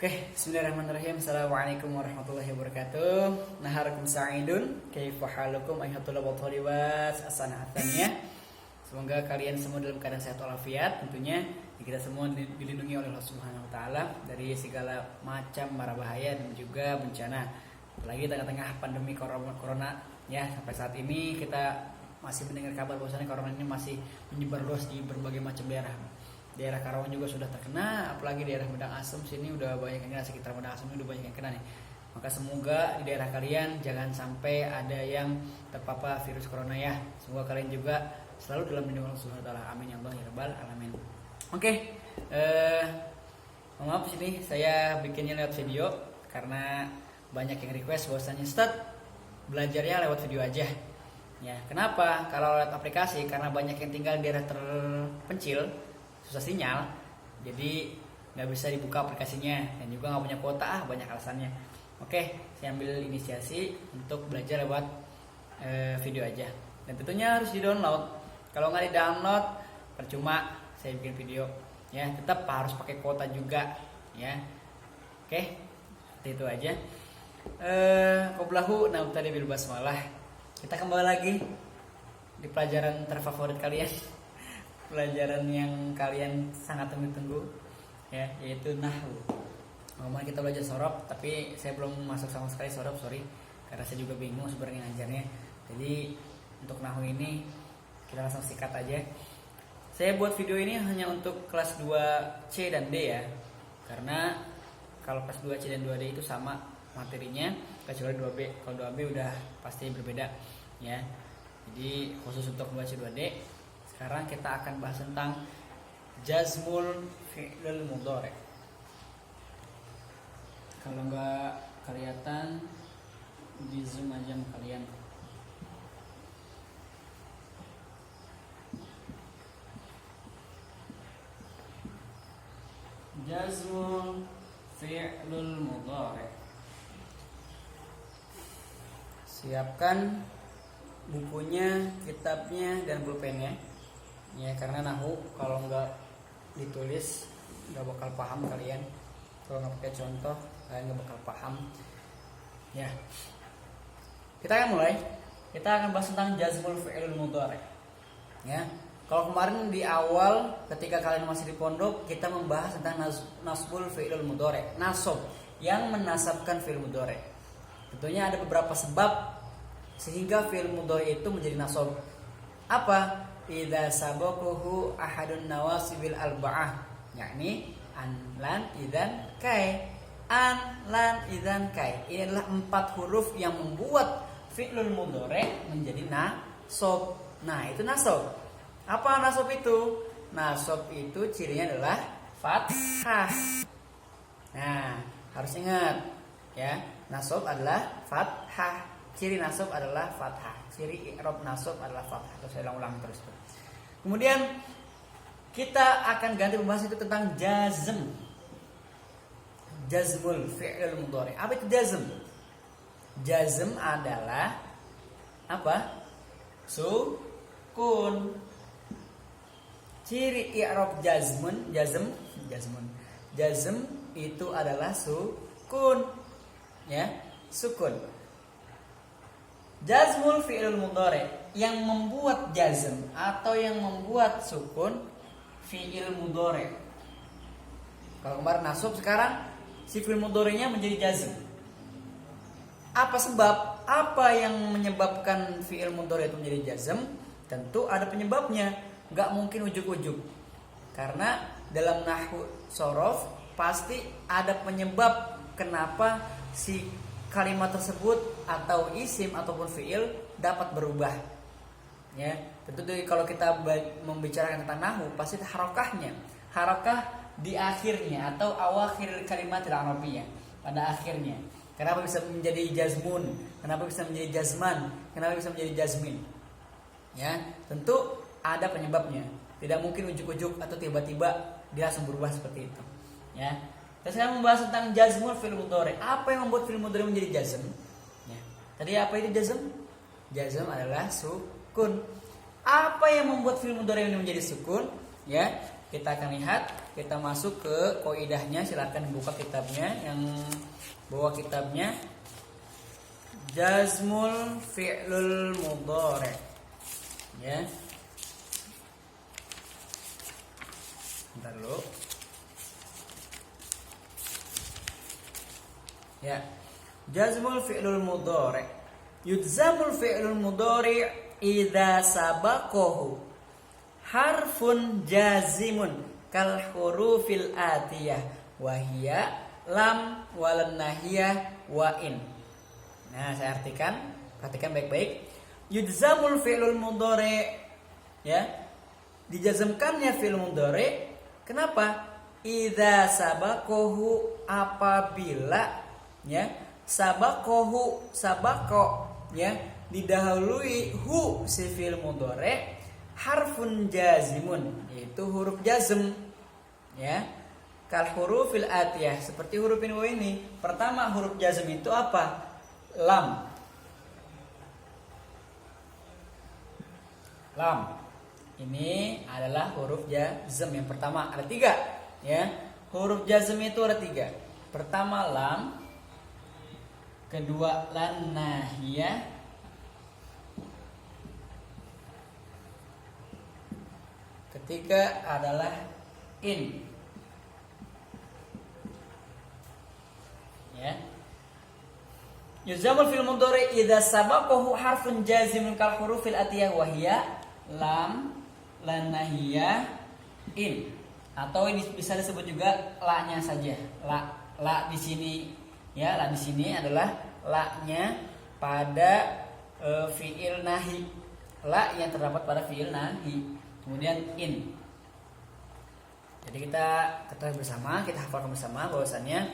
Bismillahirrahmanirrahim. Assalamualaikum warahmatullahi wabarakatuh. Naharakum sa'idun, kaifa halukum ayyuhatul thalibat as-sana'atnya. Semoga kalian semua dalam keadaan sehat walafiat. Tentunya kita semua dilindungi oleh Allah Subhanahu wa taala dari segala macam mara bahaya dan juga bencana. Apalagi tengah-tengah pandemi corona ya, sampai saat ini kita masih mendengar kabar bahwasanya corona ini masih menyebar luas di berbagai macam daerah. Daerah Karawang juga sudah terkena, apalagi daerah Medang Asem sini udah banyak yang kena, sekitar Medang Asem ini udah banyak yang kena nih. Maka semoga di daerah kalian jangan sampai ada yang terpapar virus corona ya. Semoga kalian juga selalu dalam lindungan Allah Subhanahu wa taala. Amin ya Allah ya rabbal alamin. Maaf sini saya bikinnya lewat video karena banyak yang request bahwasanya Ustaz belajarnya lewat video aja. Ya, kenapa? Kalau lewat aplikasi karena banyak yang tinggal di daerah terpencil, susah sinyal, jadi nggak bisa dibuka aplikasinya dan juga nggak punya kuota, banyak alasannya. Saya ambil inisiasi untuk belajar lewat video aja, dan tentunya harus di download. Kalau nggak di download percuma saya bikin video ya, tetap harus pakai kuota juga ya. Seperti itu aja. Qoblahu nabtadi bil basmalah. Kita kembali lagi di pelajaran terfavorit kalian, pelajaran yang kalian sangat tunggu-tunggu ya, yaitu nahwu. Ngomong kita belajar sorof, tapi saya belum masuk sama sekali sorof, sorry, karena saya juga bingung sebenarnya ngajarnya. Jadi untuk nahwu ini kita langsung sikat aja. Saya buat video ini hanya untuk kelas 2C dan D ya, karena kalau kelas 2C dan 2D itu sama materinya, kecuali 2B. Kalau 2B udah pasti berbeda ya. Jadi khusus untuk 2C 2D. Sekarang kita akan bahas tentang jazmul fi'lul mudhari'. Kalau nggak kelihatan di zoom aja sama kalian. Jazmul fi'lul mudhari'. Siapkan bukunya, kitabnya, dan pulpennya ya, karena nahwu kalau nggak ditulis nggak bakal paham kalian. Kalau nggak pakai contoh kalian nggak bakal paham ya. Kita akan mulai. Kita akan bahas tentang jazmul fi'lul mudhari' ya. Kalau kemarin di awal ketika kalian masih di pondok, kita membahas tentang nasbul fi'lul mudhari', nasab yang menasabkan fi'il mudhari'. Tentunya ada beberapa sebab sehingga fi'il mudhari' itu menjadi nasab. Apa? Idza sabaquhu ahadun nawasibil arba'ah, yakni an, lan, idzan, kai. An, lan, idzan, kai. Ini adalah 4 huruf yang membuat fi'lul mudhari' menjadi nasab. Nah, itu nasab. Apa nasab itu? Nasab itu cirinya adalah fathah. Nah, harus ingat ya, nasab adalah fathah. Ciri nasab adalah fathah. Ciri i'rab nasab adalah fathah. Terus saya ulang terus. Kemudian kita akan ganti membahas itu tentang jazm. Jazmul fi'il mudhari'. Apa itu jazm? Jazm adalah apa? Sukun. Ciri i'rab jazm itu adalah sukun. Ya, sukun. Jazmul fi'lul mudhari', yang membuat jazm atau yang membuat sukun fi'il mudhari'. Kalau kemarin nasab, sekarang si fi'il mudhari'nya menjadi jazm. Apa sebab? Apa yang menyebabkan fi'il mudhari' itu menjadi jazm? Tentu ada penyebabnya, nggak mungkin ujuk-ujuk. Karena dalam nahwu sorof pasti ada penyebab kenapa si kalimat tersebut atau isim ataupun fiil dapat berubah ya. Tentu kalau kita membicarakan tentang nahwu pasti harokahnya, harokah di akhirnya atau awakhir kalimat al-arabiyah, pada akhirnya. Kenapa bisa menjadi jazmun, kenapa bisa menjadi jazman, kenapa bisa menjadi jazmin ya, tentu ada penyebabnya. Tidak mungkin ujuk-ujuk atau tiba-tiba dia langsung berubah seperti itu ya. Kita sekarang membahas tentang jazmul fi'il mudhari'. Apa yang membuat fi'il mudhari' menjadi jazm? Ya. Tadi apa itu jazm? Jazm adalah sukun. Apa yang membuat fi'il mudhari' ini menjadi sukun? Ya, kita akan lihat kita masuk ke qaidahnya. Silakan buka kitabnya, yang bawa kitabnya Jazmul Fi'lul Mudhari', ya. Bentar dulu. Ya. Jazmul Fi'lul Mudhari'. Yujzamul Fi'lul Mudhari' idza sabaqahu harfun jazimun kal hurufil atiyah wa hiya lam wal nahiyah wa in. Nah, saya artikan, perhatikan baik-baik. Yujzamul fi'lul mudhari', ya. Dijazmkannya fi'il mudhari'. Kenapa? Idza sabaqahu, apabila, ya, sabaqahu, sabaqo, ya, didahului hu si fi'il mudhari' harfun jazimun, yaitu huruf jazm, ya. Kal hurufil atiyah, seperti huruf ini. Pertama huruf jazm itu apa? Lam. Lam. Ini adalah huruf jazm yang pertama. Ada 3, ya. Huruf jazm itu ada 3. Pertama lam, kedua lan nahiyah, ketiga adalah in, ya. Yuzamul fil mudhari idza sabaqahu harfun jazimun kal hurufil atiyah wa hiya lam, lan nahiyah, in. Atau ini bisa disebut juga la-nya saja. La di sini, ya, la di sini adalah la-nya pada fiil nahi. La yang terdapat pada fiil nahi. Kemudian in. Jadi kita ketahui bersama, kita hafalkan bersama bahwasannya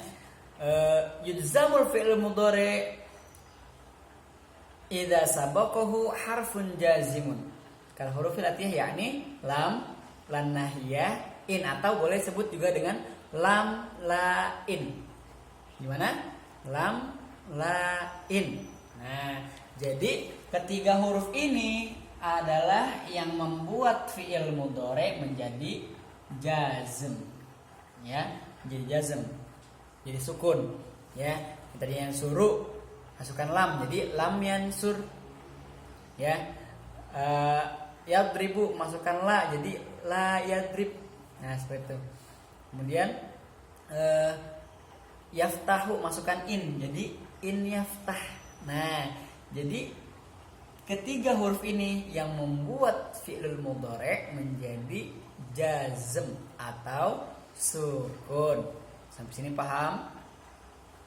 yujzamul fi'il mudhari idza sabaqahu harfun jazimun kal hurufil atiyah, yakni lam, lan nahiyah, in, atau boleh sebut juga dengan lam, la, in. Gimana? Lam, la, in. Nah, jadi ketiga huruf ini adalah yang membuat fi'il mudhari menjadi jazm, ya, jadi jazm, jadi sukun, ya. Tadi yang suruh masukkan lam, jadi lam yansur, ya. Yadribu, masukkan la, jadi la yadrib. Nah, seperti itu. Kemudian yaftahu, masukkan in, jadi in yaftah. Nah, jadi ketiga huruf ini yang membuat fi'il mudhari menjadi jazm atau sukun. Sampai sini paham?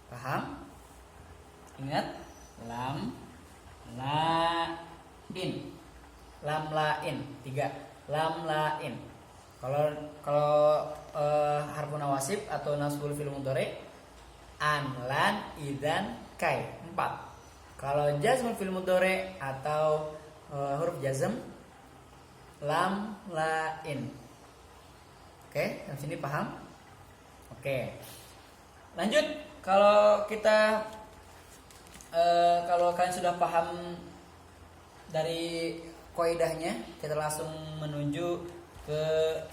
Paham? Ingat, lam, la, in. Lam, la, in. 3. Lam, la, in. Kalau harfu nawasib atau nasbul fi'il mudhari an, lan, idzan, kai. 4. Kalau jazmul fi'il mudhari atau huruf jazm lam, la, in. Oke, sampai sini paham? Oke. Lanjut, kalau kita kalau kalian sudah paham dari qaidahnya, kita langsung menuju ke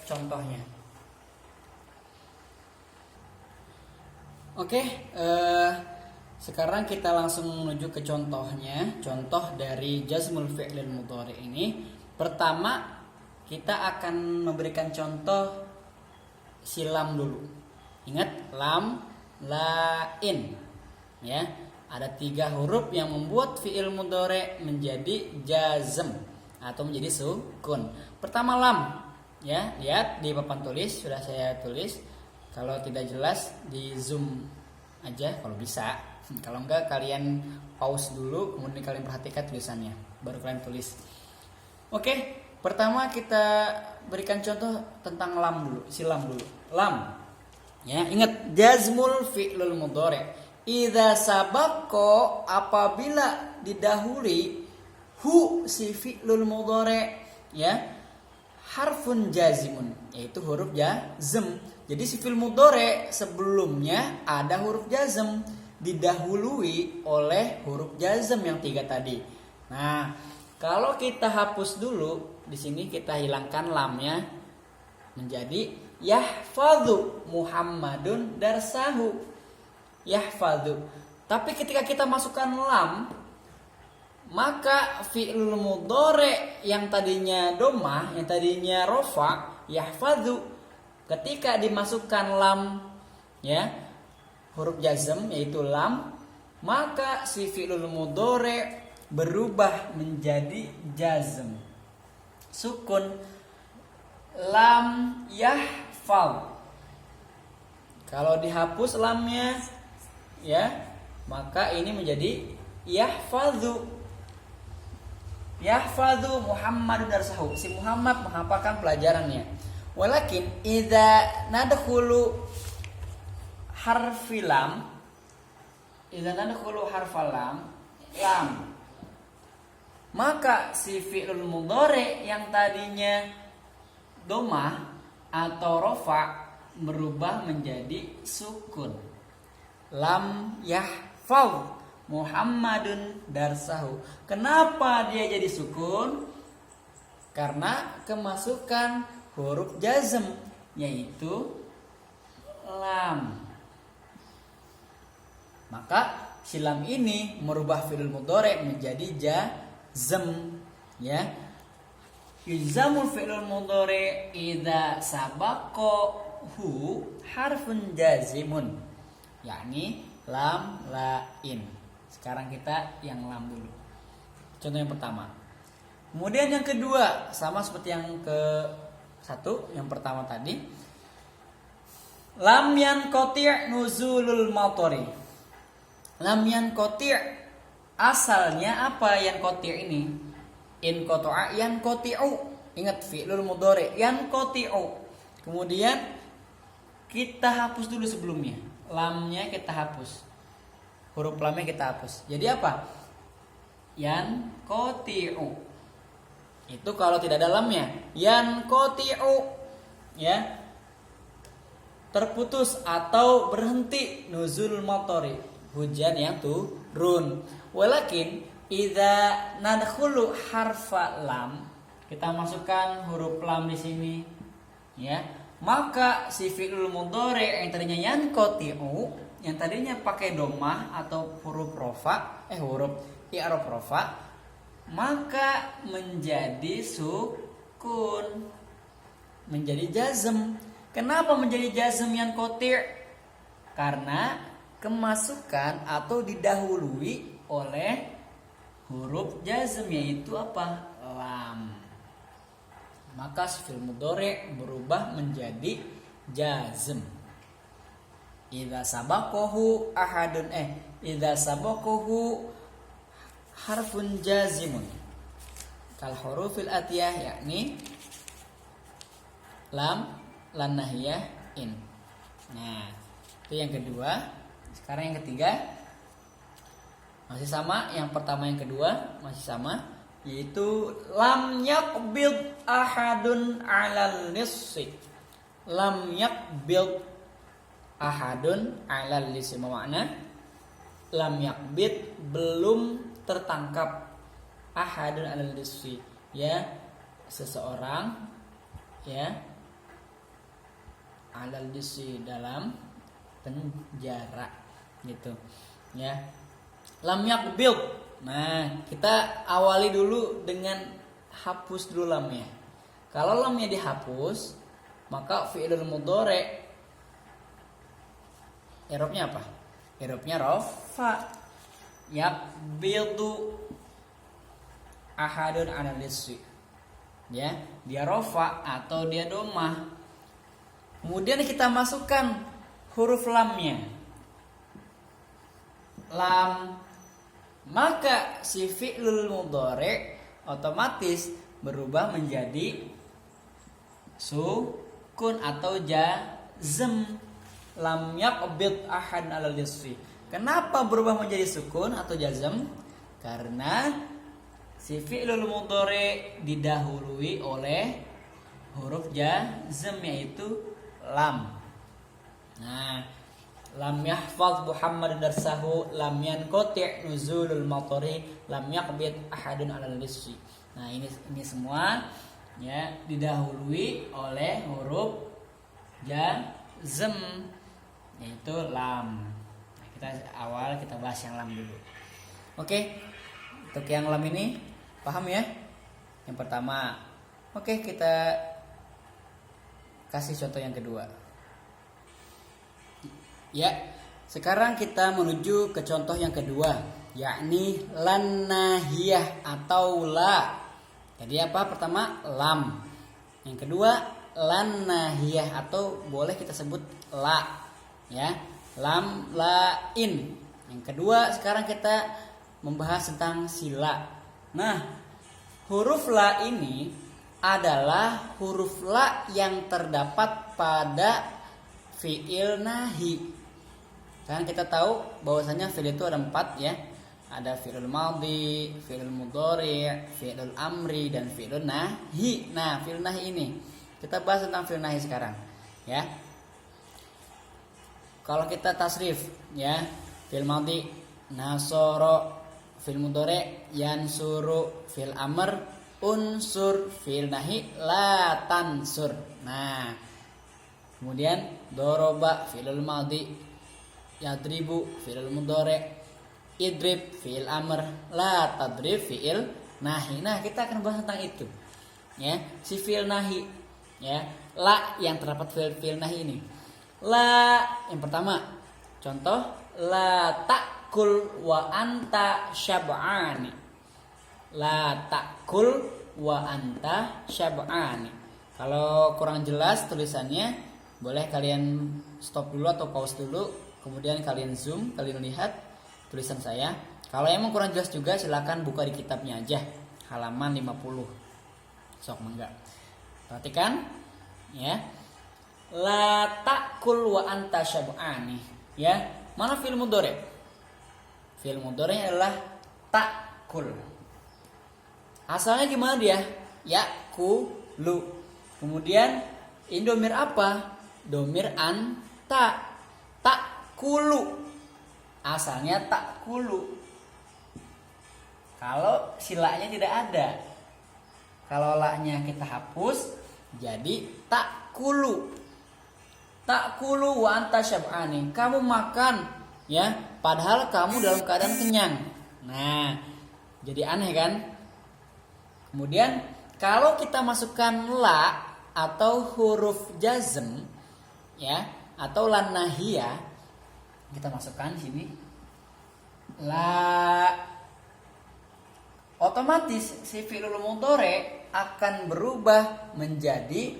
contohnya. Oke, sekarang kita langsung menuju ke contohnya. Contoh dari jazmul fi'lil mudhari ini. Pertama, kita akan memberikan contoh silam dulu. Ingat, lam, la, in. Ya, ada 3 huruf yang membuat fi'il mudhari menjadi jazm atau menjadi sukun. Pertama lam, ya, lihat di papan tulis sudah saya tulis. Kalau tidak jelas di zoom aja kalau bisa. Kalau enggak kalian pause dulu, kemudian kalian perhatikan tulisannya, baru kalian tulis. Oke, pertama kita berikan contoh tentang lam dulu, silam dulu. Lam. Ya, ingat jazmul fi'lul mudhari. Idza sabaqo, apabila didahului hu si fi'lul mudhari, ya, harfun jazimun, yaitu huruf jazm. Jadi si fi'il mudhari sebelumnya ada huruf jazm, didahului oleh huruf jazm yang 3 tadi. Nah, kalau kita hapus dulu, di sini kita hilangkan lamnya menjadi yahfadzu Muhammadun darsahu. Yahfadzu. Tapi ketika kita masukkan lam, maka fi'lul mudhari yang tadinya dhammah, yang tadinya rafa, yahfadzu, ketika dimasukkan lam, ya, huruf jazm yaitu lam, maka si fi'lul mudhari berubah menjadi jazm, sukun, lam yahfadz. Kalau dihapus lamnya, ya, maka ini menjadi yahfadzu. Yahfadzu Muhammadun darsahu. Si Muhammad menghafalkan pelajarannya. Walakin idza nadkhulu harfi lam, idza nadkhulu harfal lam, maka si fi'lul mudhari yang tadinya dhammah atau rafa berubah menjadi sukun. Lam yahfadz Muhammadun darsahu. Kenapa dia jadi sukun? Karena kemasukan huruf jazm yaitu lam. Maka si lam ini merubah fi'il mudhari menjadi jazm, ya. Yuzamul fi'il mudhari idza sabaqahu harfun jazimun, yakni lam lain. Sekarang kita yang lam dulu. Contoh yang pertama. Kemudian yang kedua sama seperti yang ke satu, yang pertama tadi. Lam yanqati' nuzulul matari. Lam yanqati' asalnya apa yanqati' ini? Inqata'a yanqati'u. Ingat fi'lul mudhari yanqati'u. Kemudian kita hapus dulu sebelumnya. Lamnya kita hapus. Huruf lamnya kita hapus. Jadi apa? Yanqati'u. Itu kalau tidak ada lamnya. Yanqati'u, ya. Terputus atau berhenti nuzul matari, hujan yang turun. Walakin idza nadkhulu harfa lam, kita masukkan huruf lam di sini, ya. Maka si fi'il mudhari yang tadinya yanqati'u, yang tadinya pakai dhammah atau huruf rafa, huruf i'rab rafa, maka menjadi sukun, menjadi jazm. Kenapa menjadi jazm yanqati'? Karena kemasukan atau didahului oleh huruf jazm yaitu apa? Lam. Maka fi'il mudhari berubah menjadi jazm. Idza sabaqahu ahadun idza sabaqahu harfun jazimun kal hurufil atiyah, yakni lam, lan nahiyah, in. Nah, itu yang kedua. Sekarang yang ketiga. Masih sama, yang pertama yang kedua masih sama, yaitu lam yaqbid ahadun 'alal lissi. Lam yaqbid ahadun 'alal lissi, makna lam yaqbid belum tertangkap, ahadun 'alal lissi, ya, seseorang, ya, 'alal lissi dalam penjara gitu, ya. Lam yaqbid. Nah, kita awali dulu dengan hapus dulu lamnya. Kalau lamnya dihapus, maka fi'il mudhari i'rabnya apa? I'rabnya rafa. Yaqbidu ahadun 'alal lissi. Ya, dia rafa atau dia dhammah. Kemudian kita masukkan huruf lamnya. Lam, maka si fi'lul mudhari otomatis berubah menjadi sukun atau jazm. Lam yaqbid ahad 'alal lissi. Kenapa berubah menjadi sukun atau jazm? Karena si fi'lul mudhari didahului oleh huruf jazm yaitu lam. Nah, lam yahfaz Muhammad darsahu, lam yanqati' nuzulul matari, lam yaqbid ahadun 'alal lissi. Nah, ini semua, ya, didahului oleh huruf jazm, yaitu lam. Nah, kita bahas yang lam dulu. Oke, untuk yang lam ini paham ya? Yang pertama. Oke, kita kasih contoh yang kedua. Ya, sekarang kita menuju ke contoh yang kedua, yakni lan nahiyah atau la. Jadi apa? Pertama lam. Yang kedua lan nahiyah atau boleh kita sebut la. Ya, lam lain. Yang kedua sekarang kita membahas tentang sila. Nah, huruf la ini adalah huruf la yang terdapat pada fi'il nahi. Kan kita tahu bahwasanya fi'il itu ada 4 ya. Ada fi'il madhi, fi'il mudhari', fi'il amri dan fi'il nahi. Nah, fi'il nahi ini kita bahas tentang fi'il nahi sekarang ya. Kalau kita tasrif ya, fi'il madhi nasoro, fi'il mudhari' yansuru, fi'il amr unsur, fi'il nahi la tansur. Nah, kemudian doroba fi'il madhi, yadribu fi'il mudhari', idrib fi'il amr, la tadrib fi'il nahi. Nah, kita akan bahas tentang itu. Ya, si fi'il nahi ya, la yang terdapat fi'il nahi ini. La yang pertama, contoh la ta'kul wa anta syab'ani. La ta'kul wa anta syab'ani. Kalau kurang jelas tulisannya, boleh kalian stop dulu atau pause dulu, kemudian kalian zoom, kalian lihat tulisan saya. Kalau emang kurang jelas juga silakan buka di kitabnya aja, halaman 50. Sok mangga. Perhatikan ya. La ta'kul wa anta syab'ani. Ya, mana fi'il mudhari'? Fi'il mudhari' adalah ta'kul. Asalnya gimana dia? Ya'kulu. Kemudian ini domir apa? Domir anta. Ta'kulu. Asalnya ta'kulu. Kalau silanya tidak ada. Kalau la-nya kita hapus jadi ta'kulu. Ta'kulu wa anta syab'ani. Kamu makan ya, padahal kamu dalam keadaan kenyang. Nah, jadi aneh kan? Kemudian kalau kita masukkan la atau huruf jazm ya, atau lan nahiyah, kita masukkan sini la, otomatis si fi'il mudhari akan berubah menjadi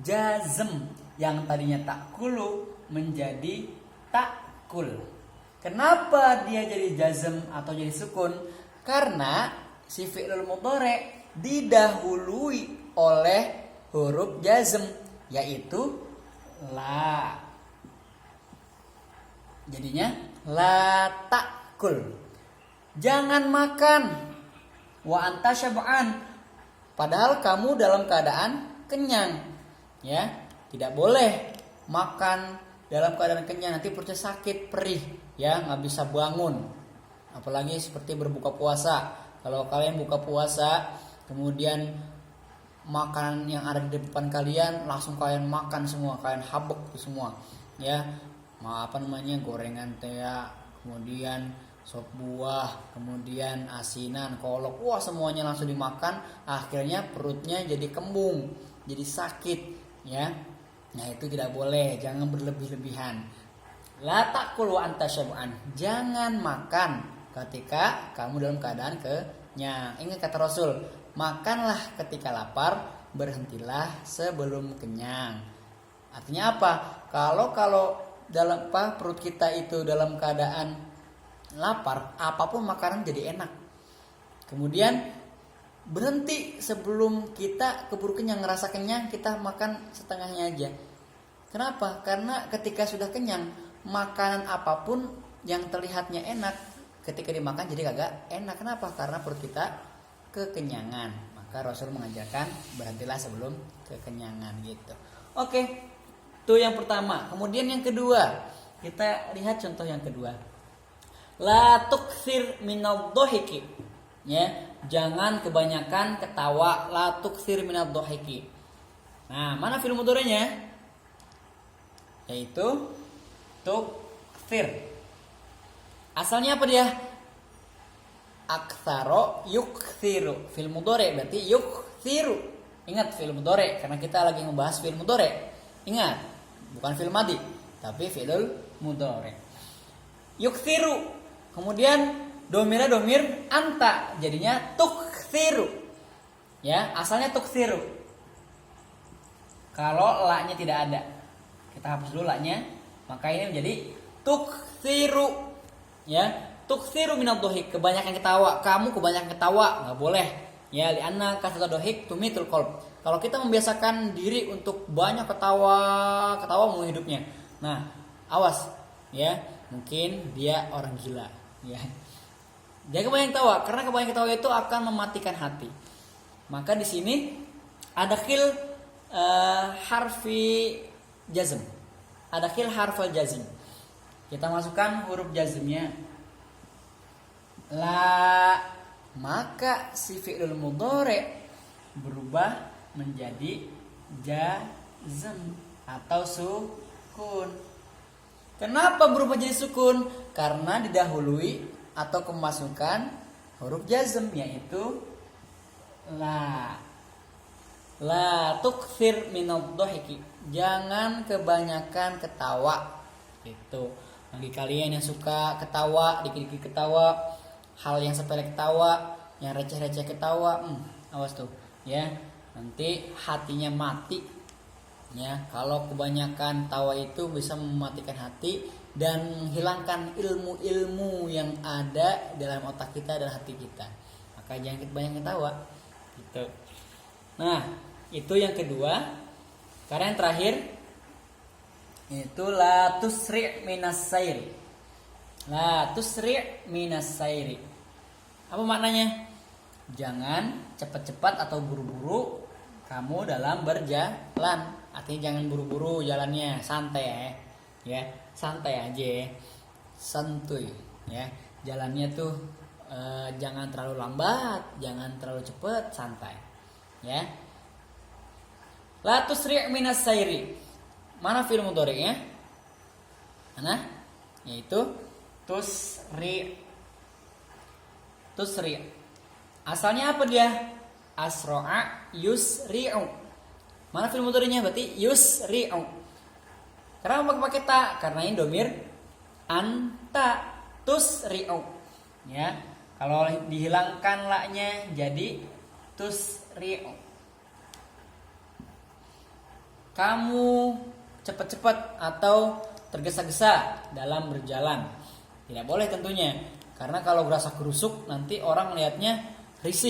jazm, yang tadinya ta'kulu menjadi ta'kul. Kenapa dia jadi jazm atau jadi sukun? Karena si fi'il mudhari didahului oleh huruf jazm, yaitu la. Jadinya la ta'kul. Jangan makan. Wa anta syab'an. Padahal kamu dalam keadaan kenyang. Ya, tidak boleh makan dalam keadaan kenyang, nanti perutnya sakit, perih, ya, nggak bisa bangun. Apalagi seperti berbuka puasa. Kalau kalian buka puasa, kemudian makanan yang ada di depan kalian langsung kalian makan semua, kalian habek semua, ya, gorengan teh, kemudian sop buah, kemudian asinan, kolak, wah semuanya langsung dimakan. Akhirnya perutnya jadi kembung, jadi sakit, ya. Nah, itu tidak boleh, jangan berlebih-lebihan. La ta'kul wa anta syab'an. Jangan makan ketika kamu dalam keadaan kenyang. Ingat kata Rasul, makanlah ketika lapar, berhentilah sebelum kenyang. Artinya apa? Kalau dalam perut kita itu dalam keadaan lapar, apapun makanan jadi enak. Kemudian berhenti sebelum kita keburu kenyang, ngerasa kenyang, kita makan setengahnya aja. Kenapa? Karena ketika sudah kenyang, makanan apapun yang terlihatnya enak, ketika dimakan jadi kagak enak. Kenapa? Karena perut kita kekenyangan. Maka Rasul mengajarkan berhentilah sebelum kekenyangan gitu. Oke, itu yang pertama. Kemudian yang kedua, kita lihat contoh yang kedua. La tukthir minadh-dhahiki. Ya, jangan kebanyakan ketawa. La tukthir minadh-dhahiki. Nah, mana fi'il mudhari'nya? yaitu tukthir. Asalnya apa dia? Aktsaro yukthiru. Fi'il mudhari berarti yukthiru. Ingat fi'il mudhari karena kita lagi membahas fi'il mudhari. Ingat, bukan fi'il madhi, tapi fi'il mudhari. Yukthiru. Kemudian domirnya domir anta, jadinya tukthiru. Ya, asalnya tukthiru. Kalau la-nya tidak ada, kita hapus dulu la-nya, maka ini menjadi tukthiru. Ya, tukthiru minadh-dhahik, kebanyakan ketawa. Kamu kebanyakan ketawa, enggak boleh. Ya, li'anna kasratu dhahik tumitul qalb. Kalau kita membiasakan diri untuk banyak ketawa mau hidupnya. Nah, awas ya, mungkin dia orang gila, ya. Dia kebanyakan ketawa, karena kebanyakan ketawa itu akan mematikan hati. Maka di sini ada khil harfi jazm. Ada khil harfal jazm. Kita masukkan huruf jazmnya. La, maka si fi'il mudhari berubah menjadi jazm atau sukun. Kenapa berubah jadi sukun? Karena didahului atau kemasukan huruf jazm, yaitu la. La tukthir minadh-dhahiki. Jangan kebanyakan ketawa. Itu bagi kalian yang suka ketawa, dikit-dikit ketawa, hal yang sepele ketawa, yang receh-receh ketawa, awas tuh ya, nanti hatinya mati. Ya, kalau kebanyakan tawa itu bisa mematikan hati dan menghilangkan ilmu-ilmu yang ada dalam otak kita dan hati kita. Maka jangan banyak ketawa. Gitu. Nah, itu yang kedua. Karena yang terakhir itu la tusri' minas sairi. La tusri' minas sairi. Apa maknanya? Jangan cepat-cepat atau buru-buru kamu dalam berjalan. Artinya jangan buru-buru jalannya, santai ya. Ya, santai aja. Santuy ya. Jalannya tuh jangan terlalu lambat, jangan terlalu cepat, santai. Ya. La tusri' minas sairi. Mana fi'il mudhari'nya? Mana? Yaitu tusri'. Tusri'. Asalnya apa dia? Asra'a yusri'u. Mana fi'il mudhari'nya? Berarti yusri'u. Kenapa pakai ta? Karena ini domir anta tusri'u. Ya. Kalau dihilangkan la-nya jadi tusri'u. Kamu cepat-cepat atau tergesa-gesa dalam berjalan. Tidak boleh tentunya. Karena kalau berasa kerusuk nanti orang melihatnya risih.